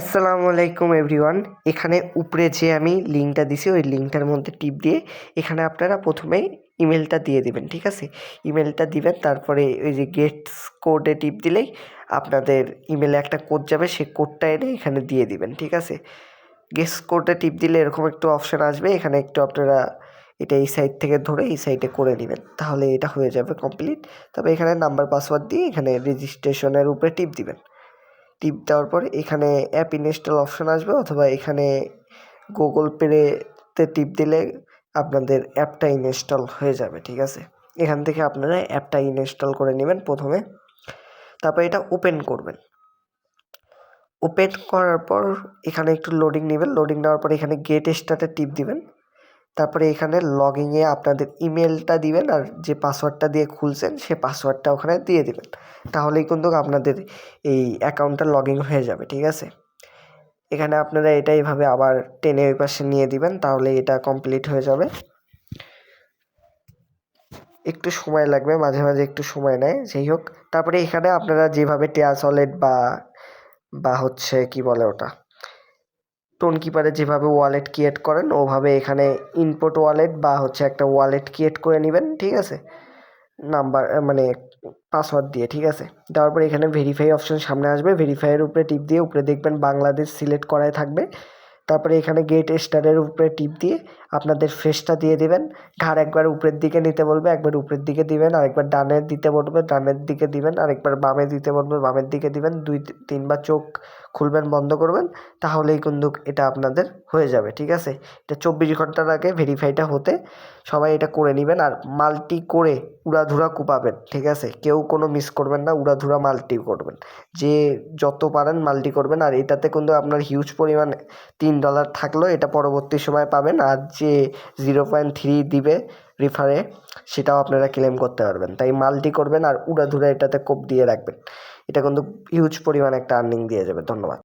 আসসালামু আলাইকুম এভরিওয়ান। এখানে উপরে যে আমি লিঙ্কটা দিছি ওই লিঙ্কটার মধ্যে টিপ দিয়ে এখানে আপনারা প্রথমেই ইমেলটা দিয়ে দিবেন, ঠিক আছে? ইমেলটা দিবেন, তারপরে ওই যে গেটস কোডে টিপ দিলেই আপনাদের ইমেলে একটা কোড যাবে, সেই কোডটা এনে এখানে দিয়ে দিবেন, ঠিক আছে? গেটস কোডে টিপ দিলে এরকম একটু অপশান আসবে, এখানে একটু আপনারা এটা এই সাইড থেকে ধরে এই সাইডে করে নেবেন, তাহলে এটা হয়ে যাবে কমপ্লিট। তবে এখানে নাম্বার পাসওয়ার্ড দিয়ে এখানে রেজিস্ট্রেশনের উপরে টিপ দিবেন। টিপ দেওয়ার পর এখানে অ্যাপ ইনস্টল অপশন আসবে, অথবা এখানে গুগল পেতে টিপ দিলে আপনাদের অ্যাপটা ইনস্টল হয়ে যাবে, ঠিক আছে? এখান থেকে আপনারা অ্যাপটা ইনস্টল করে নেবেন প্রথমে, তারপর এটা ওপেন করবেন। ওপেন করার পর এখানে একটু লোডিং নেবেন, লোডিং নেওয়ার পর এখানে গেট স্টার্টে টিপ দিবেন। তারপরে এখানে লগইনে আপনাদের ইমেলটা দিবেন, আর যে পাসওয়ার্ডটা দিয়ে খুলছেন সে পাসওয়ার্ডটা ওখানে দিয়ে দিবেন, তাহলেই কিন্তু আপনাদের এই অ্যাকাউন্টটা লগ ইন হয়ে যাবে, ঠিক আছে? এখানে আপনারা এটা এইভাবে আবার টেনে ওই পাশে নিয়ে দিবেন, তাহলে এটা কমপ্লিট হয়ে যাবে। একটু সময় লাগবে, মাঝে মাঝে একটু সময় নেয়, যাই হোক। তারপরে এখানে আপনারা যেভাবে টেয়াস ওয়ালেট বা হচ্ছে কি বলে ওটা, টোন কিপারে যেভাবে ওয়ালেট ক্রিয়েট করেন ওভাবে এখানে ইনপুট ওয়ালেট বা হচ্ছে একটা ওয়ালেট ক্রিয়েট করে নেবেন, ঠিক আছে? নাম্বার মানে পাসওয়ার্ড দিয়ে, ঠিক আছে? দেওয়ার পরে এখানে ভেরিফাই অপশন সামনে আসবে, ভেরিফাইয়ের উপরে টিপ দিয়ে উপরে দেখবেন বাংলাদেশ সিলেক্ট করাই থাকবে। তারপরে এখানে গেট স্টারের উপরে টিপ দিয়ে আপনাদের ফেসটা দিয়ে দিবেন। ঘাড় একবার উপরের দিকে নিতে বলবে, একবার উপরের দিকে দিবেন, আরেকবার ডানে দিতে বলবে, ডানের দিকে দিবেন, আরেকবার বামে দিতে বলবে, বামের দিকে দিবেন। 2-3বার চোখ খুলবেন, বন্ধ করবেন, তাহলেই কিন্তু এটা আপনাদের হয়ে যাবে, ঠিক আছে? এটা 24 ঘন্টার আগে ভেরিফাইটা হতে সবাই এটা করে নেবেন, আর মাল্টি করে উড়াধুরা কুপাবেন, ঠিক আছে? কেউ কোনো মিস করবেন না, উড়াধুরা মাল্টি করবেন, যে যত পারেন মাল্টি করবেন। আর এটাতে কিন্তু আপনার হিউজ পরিমাণ $3 থাকলেও এটা পরবর্তী সময় পাবেন, আর যে 0.3 দিবে রেফারে সেটাও আপনারা ক্লেম করতে পারবেন। তাই মাল্টি করবেন আর উড়াধুরা এটাতে কোপ দিয়ে রাখবেন, এটা কিন্তু হিউজ পরিমাণ একটা আর্নিং দিয়ে যাবে। ধন্যবাদ।